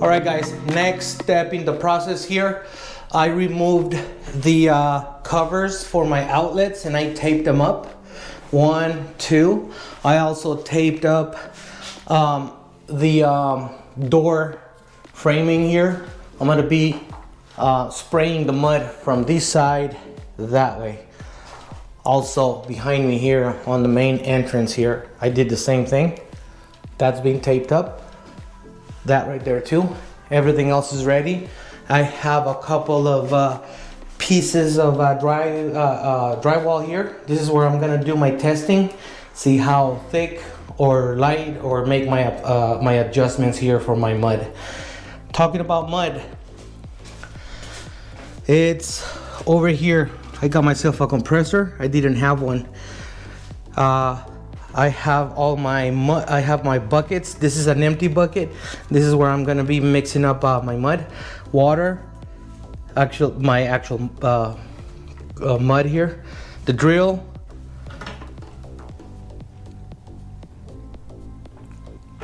All right guys, next step in the process here, I removed the covers for my outlets and I taped them up. 1, 2. I also taped up the door framing here. I'm gonna be spraying the mud from this side that way. Also behind me here on the main entrance here, I did the same thing. That's being taped up. That right there too. Everything else is ready. I have a couple of pieces of drywall here. This is where I'm gonna do my testing, see how thick or light, or make my my adjustments here for my mud. Talking about mud, it's over here. I got myself a compressor. I didn't have one. I have all my mud. I have my buckets. This is an empty bucket. This is where I'm gonna be mixing up my mud, water, my actual mud here, the drill,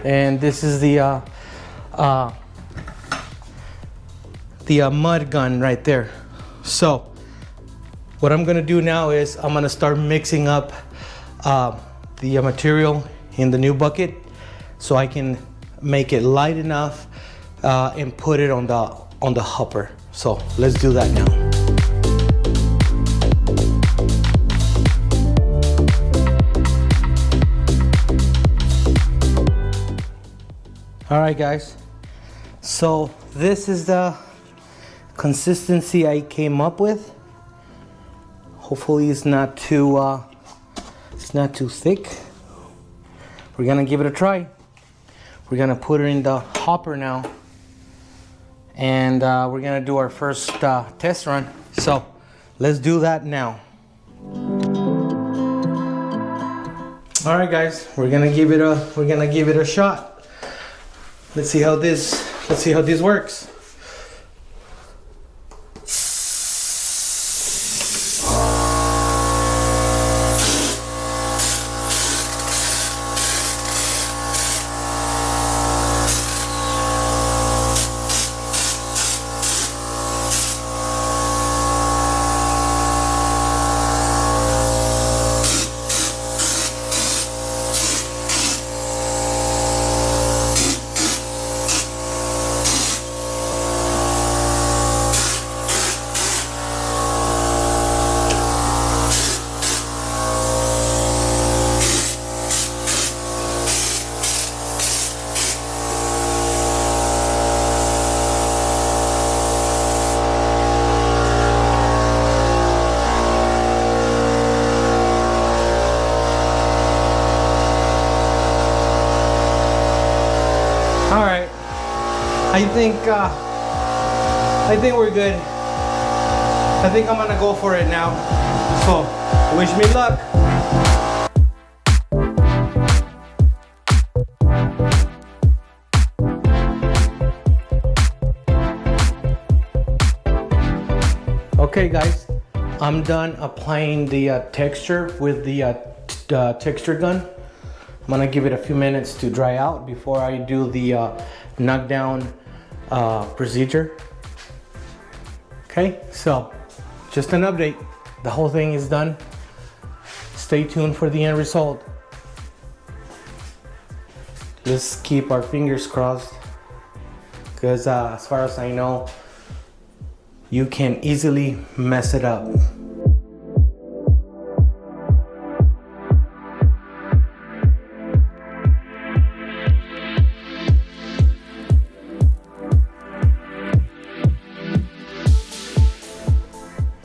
and this is the mud gun right there. So what I'm gonna do now is I'm gonna start mixing up the material in the new bucket so I can make it light enough and put it on the hopper. So let's do that now. All right guys, so this is the consistency I came up with. Hopefully it's not too thick. We're gonna give it a try. We're gonna put it in the hopper now, and we're gonna do our first test run. So let's do that now. All right guys, we're gonna give it a shot. Let's see how this works. I think we're good. I think I'm gonna go for it now. So wish me luck. Okay guys, I'm done applying the texture with the texture gun. I'm gonna give it a few minutes to dry out before I do the knockdown procedure. Okay, so just an update. The whole thing is done. Stay tuned for the end result. Let's keep our fingers crossed, because as far as I know, you can easily mess it up.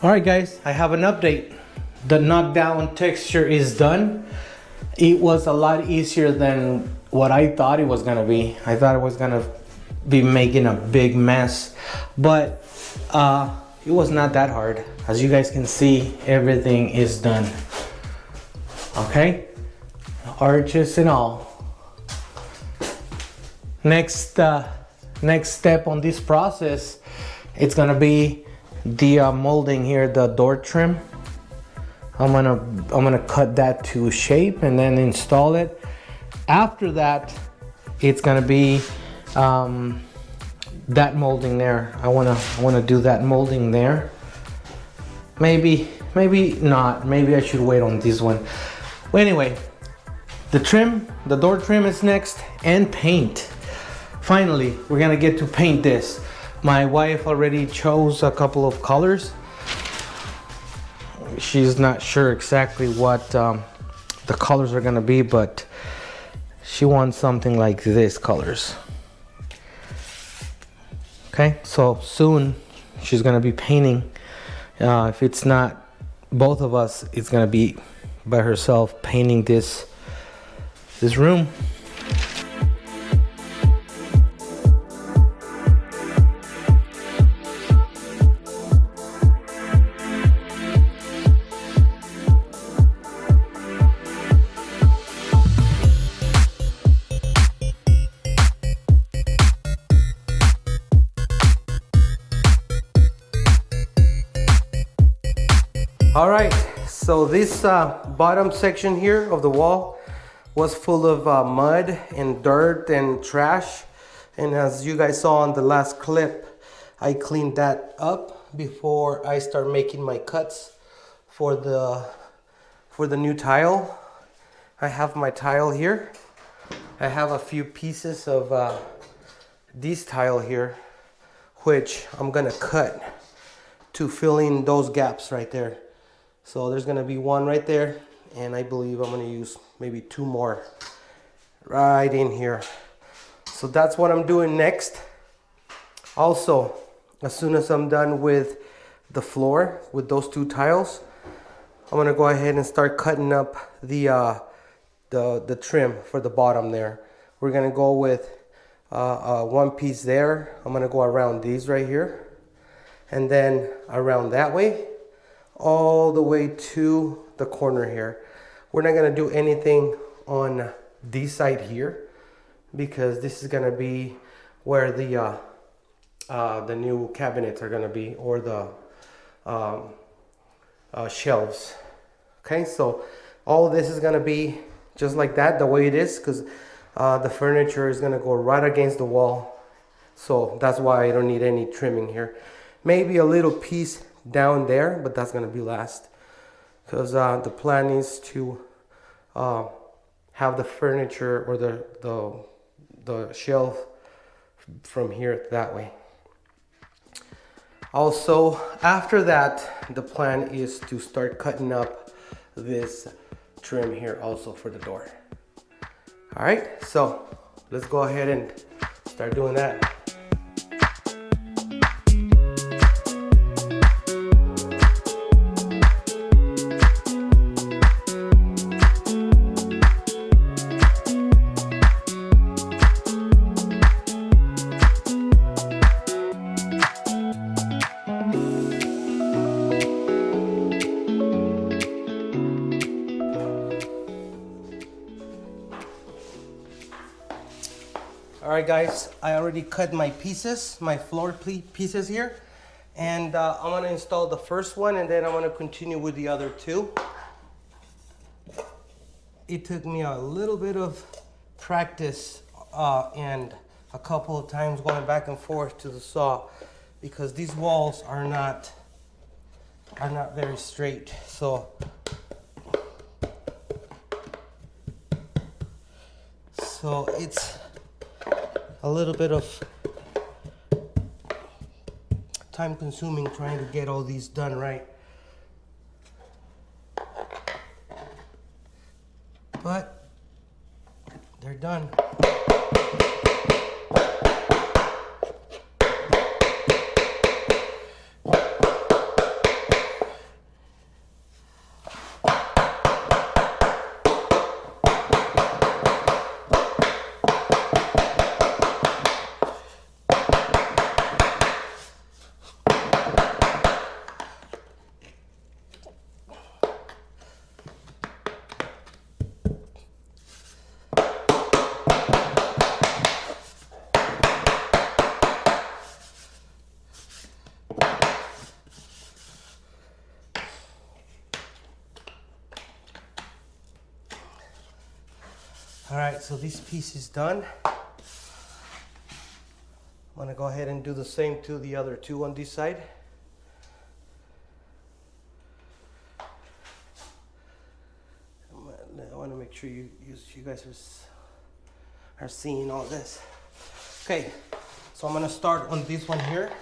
Alright guys, I have an update. The knockdown texture is done. It was a lot easier than what I thought it was gonna be. I thought it was gonna be making a big mess, but it was not that hard. As you guys can see, everything is done. Okay, arches and all. Next step on this process, it's gonna be the molding here, the door trim. I'm gonna cut that to shape and then install it. After that, it's gonna be that molding there. I wanna do that molding there. Maybe not. Maybe I should wait on this one. Well, anyway, the trim, the door trim is next, and paint. Finally, we're gonna get to paint this. My wife already chose a couple of colors. She's not sure exactly what the colors are gonna be, but she wants something like this colors. Okay, so soon she's gonna be painting. If it's not both of us, it's gonna be by herself painting this room. All right, so this bottom section here of the wall was full of mud and dirt and trash. And as you guys saw on the last clip, I cleaned that up before I start making my cuts for the new tile. I have my tile here. I have a few pieces of this tile here, which I'm gonna cut to fill in those gaps right there. So there's gonna be one right there, and I believe I'm gonna use maybe 2 more right in here. So that's what I'm doing next. Also, as soon as I'm done with the floor, with those 2 tiles, I'm gonna go ahead and start cutting up the trim for the bottom there. We're gonna go with one piece there. I'm gonna go around these right here, and then around that way, all the way to the corner here. We're not gonna do anything on this side here because this is gonna be where the new cabinets are gonna be, or the shelves. Okay, so all of this is gonna be just like that, the way it is, because the furniture is gonna go right against the wall. So that's why I don't need any trimming here. Maybe a little piece down there, but that's gonna be last, because the plan is to have the furniture or the shelf from here that way. Also, after that, the plan is to start cutting up this trim here also for the door. All right, so let's go ahead and start doing that. All right, guys, I already cut my pieces, my floor pieces here, and I'm gonna install the first one, and then I'm gonna continue with the other 2. It took me a little bit of practice and a couple of times going back and forth to the saw, because these walls are not very straight. So it's a little bit of time consuming trying to get all these done right. But they're done. All right, so this piece is done. I'm I'm gonna go ahead and do the same to the other two on this side. I want to make sure you guys are seeing all this. Okay, so I'm gonna start on this one here.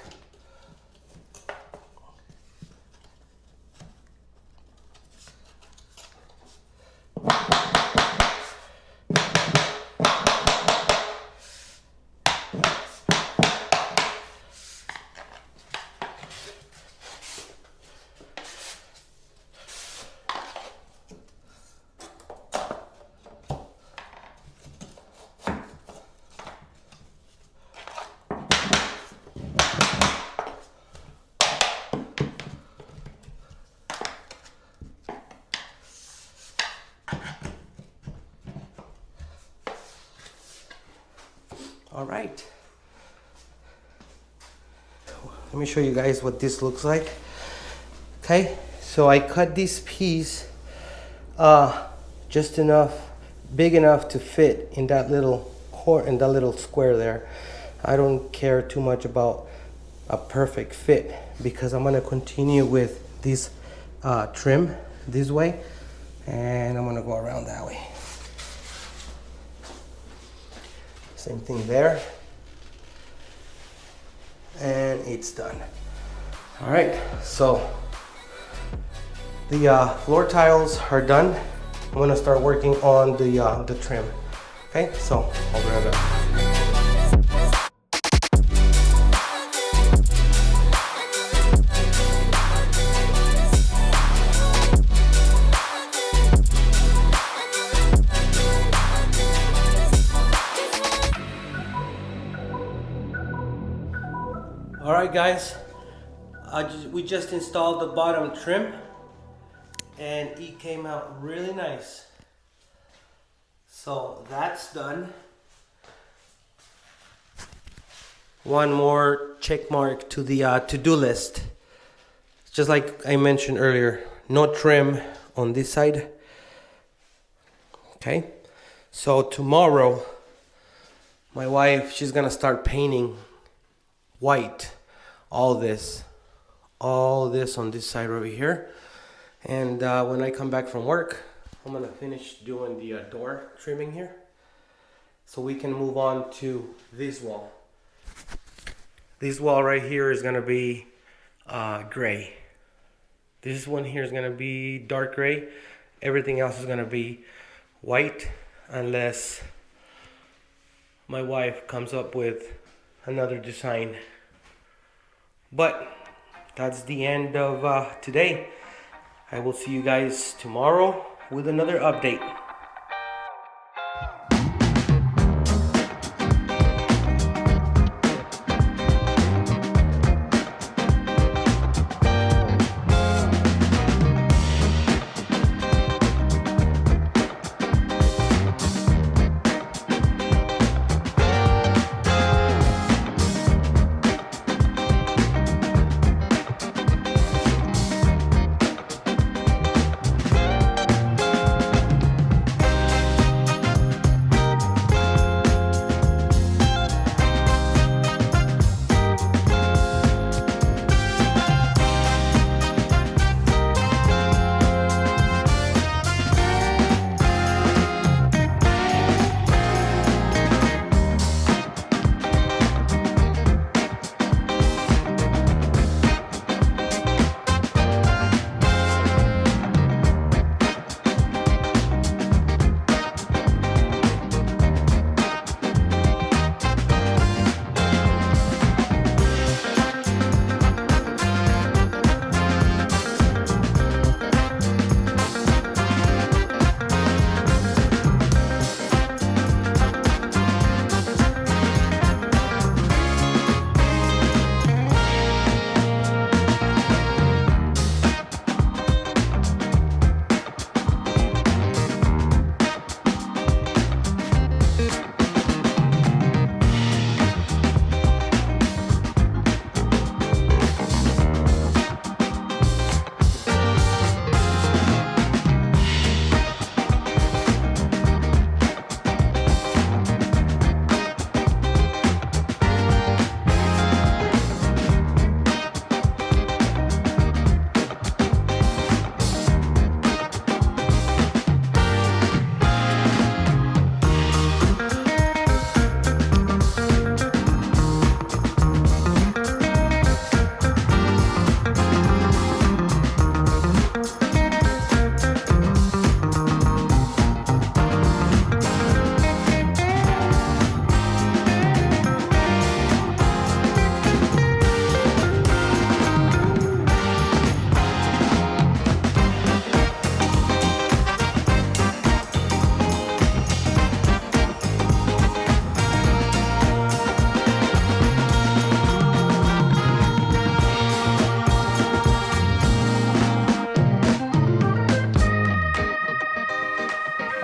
All right, let me show you guys what this looks like. Okay, so I cut this piece just big enough to fit in that little square there. I don't care too much about a perfect fit because I'm gonna continue with this trim this way, and I'm gonna go around that way. Same thing there, and it's done. All right, so the floor tiles are done. I'm gonna start working on the trim. Okay, so I'll grab it. All right, guys, we just installed the bottom trim and it came out really nice. So that's done. One more check mark to the to-do list. Just like I mentioned earlier, no trim on this side. Okay, so tomorrow my wife, she's gonna start painting white all this on this side over here, and when I come back from work, I'm gonna finish doing the door trimming here so we can move on to this wall. This wall right here is gonna be gray. This one here is gonna be dark gray. Everything else is gonna be white unless my wife comes up with another design. But that's the end of today. I will see you guys tomorrow with another update.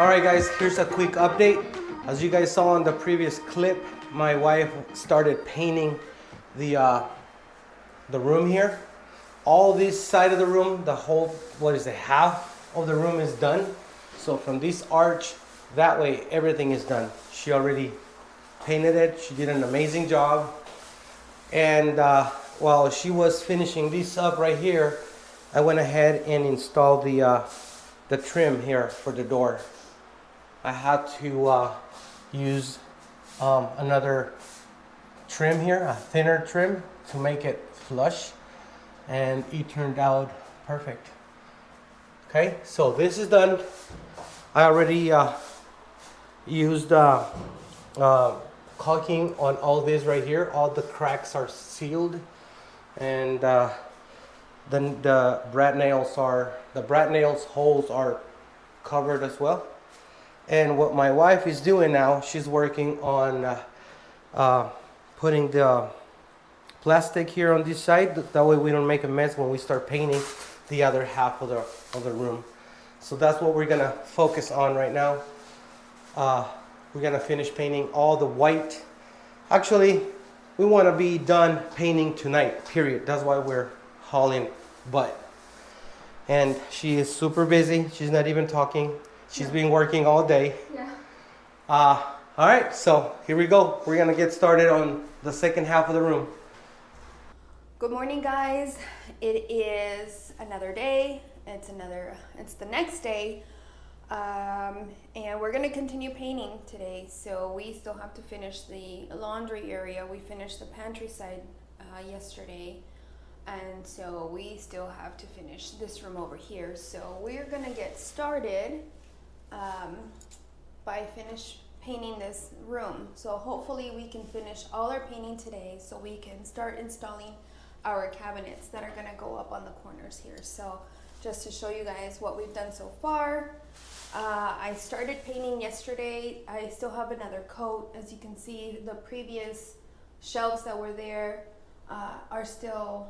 Alright guys, here's a quick update. As you guys saw in the previous clip, my wife started painting the room here. All this side of the room, the whole, what is it, half of the room is done. So from this arch, that way, everything is done. She already painted it. She did an amazing job. And while she was finishing this up right here, I went ahead and installed the trim here for the door. I had to use another trim here, a thinner trim, to make it flush, and it turned out perfect. Okay, so this is done. I already used caulking on all this right here. All the cracks are sealed, and then the brad nails holes are covered as well. And what my wife is doing now, she's working on putting the plastic here on this side. That way we don't make a mess when we start painting the other half of the room. So that's what we're gonna focus on right now. We're gonna finish painting all the white. Actually, we want to be done painting tonight, period. That's why we're hauling butt. And she is super busy. She's not even talking. She's been working all day. Yeah. All right, so here we go. We're gonna get started on the second half of the room. Good morning, guys. It is another day. It's the next day. And we're gonna continue painting today. So we still have to finish the laundry area. We finished the pantry side yesterday. And so we still have to finish this room over here. So we're gonna get started by painting this room. So hopefully we can finish all our painting today so we can start installing our cabinets that are gonna go up on the corners here. So just to show you guys what we've done so far. I started painting yesterday. I still have another coat. As you can see, the previous shelves that were there are still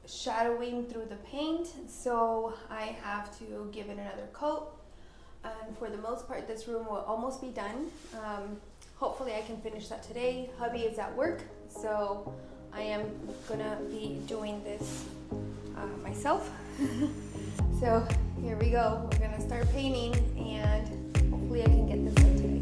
shadowing through the paint, so I have to give it another coat. And for the most part, this room will almost be done. Hopefully I can finish that today. Hubby is at work, so I am gonna be doing this myself. So here we go. We're gonna start painting, and hopefully I can get this done today.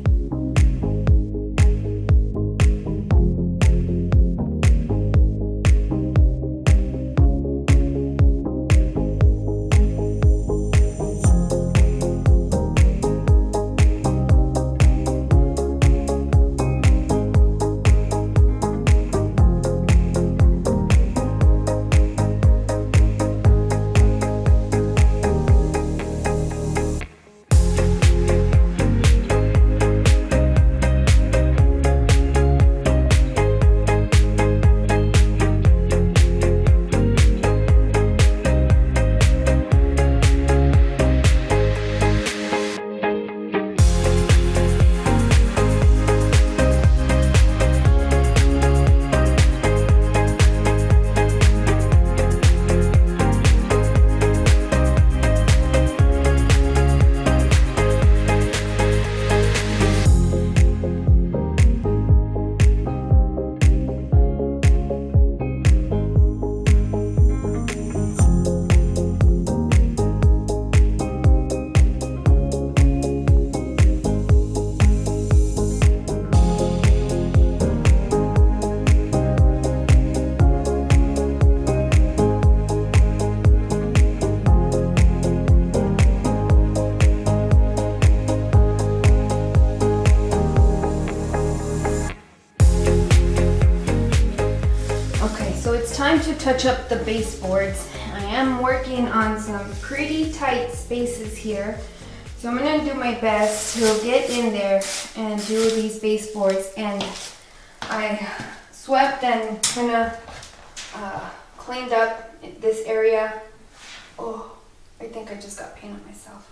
Time to touch up the baseboards. I am working on some pretty tight spaces here, so I'm gonna do my best to get in there and do these baseboards. And I swept and kind of cleaned up this area. Oh, I think I just got paint on myself.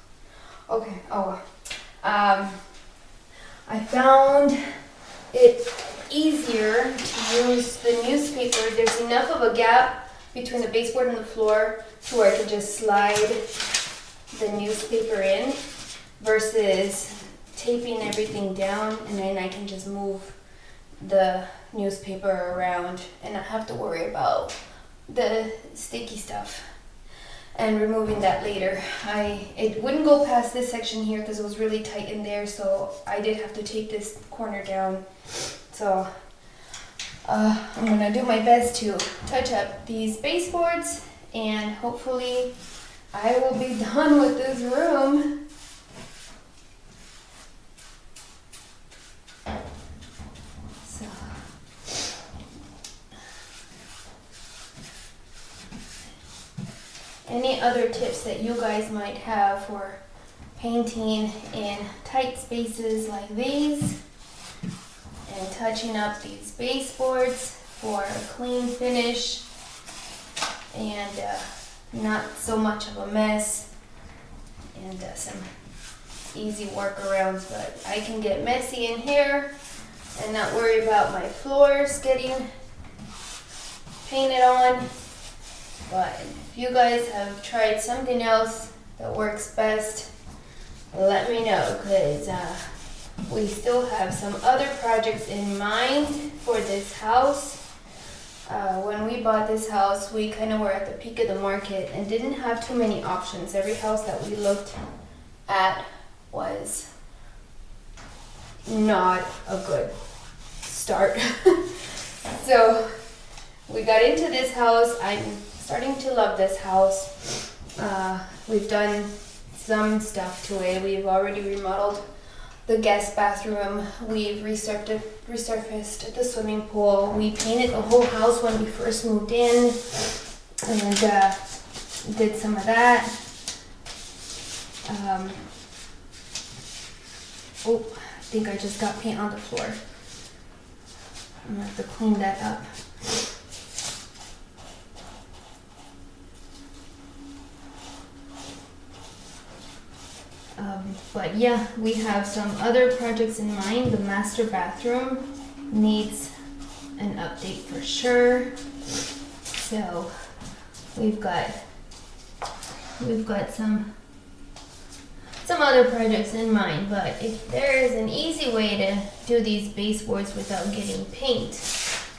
Okay, oh well. I found it easier to use the newspaper. There's enough of a gap between the baseboard and the floor to where I can just slide the newspaper in. versus taping everything down, and then I can just move the newspaper around and not have to worry about the sticky stuff and removing that later. It wouldn't go past this section here because it was really tight in there, so I did have to tape this corner down. So I'm gonna do my best to touch up these baseboards, and hopefully I will be done with this room. So any other tips that you guys might have for painting in tight spaces like these and touching up these baseboards for a clean finish and not so much of a mess, and some easy workarounds. But I can get messy in here and not worry about my floors getting painted on. But if you guys have tried something else that works best, let me know, because we still have some other projects in mind for this house. When we bought this house, we kind of were at the peak of the market and didn't have too many options. Every house that we looked at was not a good start. So we got into this house. I'm starting to love this house. We've done some stuff to it. We've already remodeled the guest bathroom. We've resurfaced the swimming pool. We painted the whole house when we first moved in, and did some of that. Oh, I think I just got paint on the floor. I'm gonna have to clean that up. But yeah, we have some other projects in mind. The master bathroom needs an update for sure. So we've got some other projects in mind. But if there is an easy way to do these baseboards without getting paint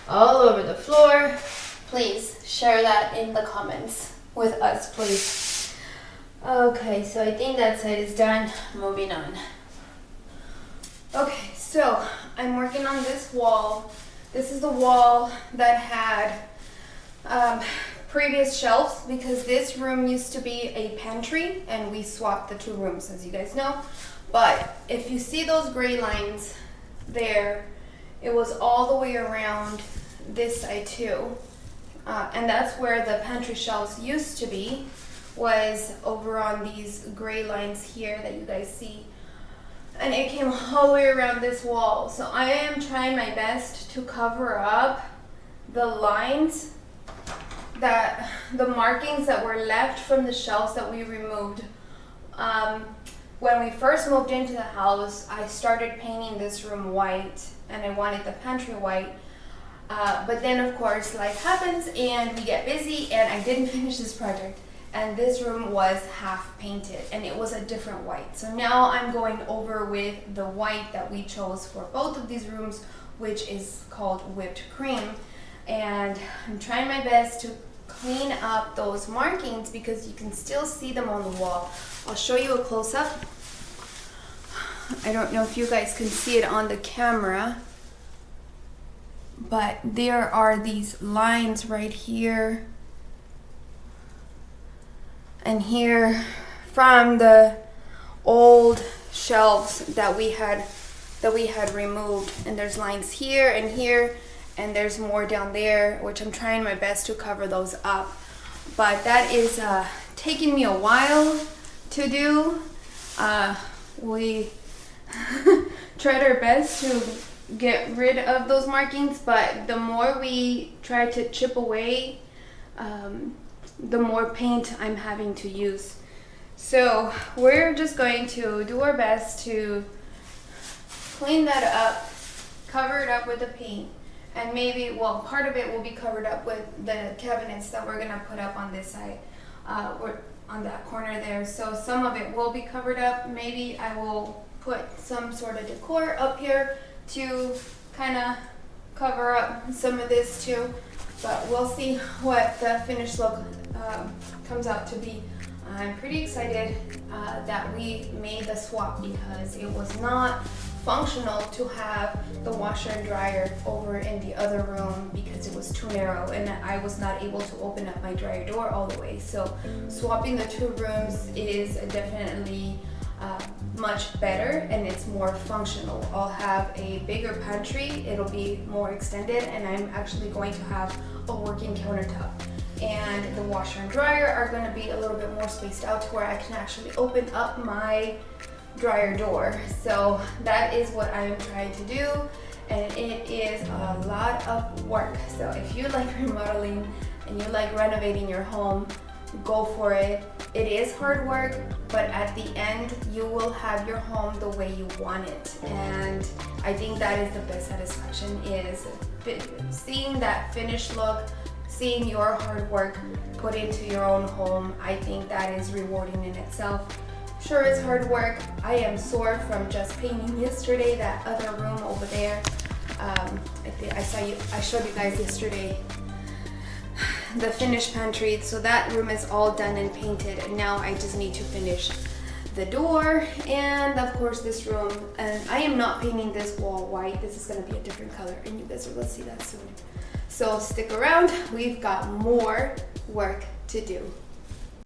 all over the floor, please share that in the comments with us, please. Okay, so I think that side is done. Moving on. Okay, so I'm working on this wall. This is the wall that had previous shelves, because this room used to be a pantry and we swapped the two rooms, as you guys know. But if you see those gray lines there, it was all the way around this side too. And that's where the pantry shelves used to be, was over on these gray lines here that you guys see. And it came all the way around this wall. So I am trying my best to cover up the lines, that the markings that were left from the shelves that we removed. When we first moved into the house, I started painting this room white, and I wanted the pantry white. But then of course life happens and we get busy, and I didn't finish this project. And this room was half painted, and it was a different white. So now I'm going over with the white that we chose for both of these rooms, which is called whipped cream. And I'm trying my best to clean up those markings because you can still see them on the wall. I'll show you a close-up. I don't know if you guys can see it on the camera, but there are these lines right here and here from the old shelves that we had removed. And there's lines here, and there's more down there, which I'm trying my best to cover those up. But that is taking me a while to do. We tried our best to get rid of those markings, but the more we try to chip away, the more paint I'm having to use. So we're just going to do our best to clean that up, cover it up with the paint, and maybe, well, part of it will be covered up with the cabinets that we're gonna put up on this side. on that corner there. So some of it will be covered up. Maybe I will put some sort of decor up here to kind of cover up some of this too. But we'll see what the finished look comes out to be. I'm pretty excited that we made the swap because it was not functional to have the washer and dryer over in the other room because it was too narrow and I was not able to open up my dryer door all the way. So swapping the two rooms is definitely much better and it's more functional. I'll have a bigger pantry, it'll be more extended, and I'm actually going to have a working countertop. And the washer and dryer are going to be a little bit more spaced out to where I can actually open up my dryer door. So that is what I am trying to do, and it is a lot of work. So if you like remodeling and you like renovating your home, go for it. It is hard work, but at the end you will have your home the way you want it, and I think that is the best satisfaction, is seeing that finished look, seeing your hard work put into your own home. I think that is rewarding in itself. Sure, it's hard work. I am sore from just painting yesterday, that other room over there. I showed you guys yesterday the finished pantry. So that room is all done and painted, and now I just need to finish the door and of course this room. And I am not painting this wall white. This is going to be a different color, and you guys are going to see that soon. So stick around, we've got more work to do.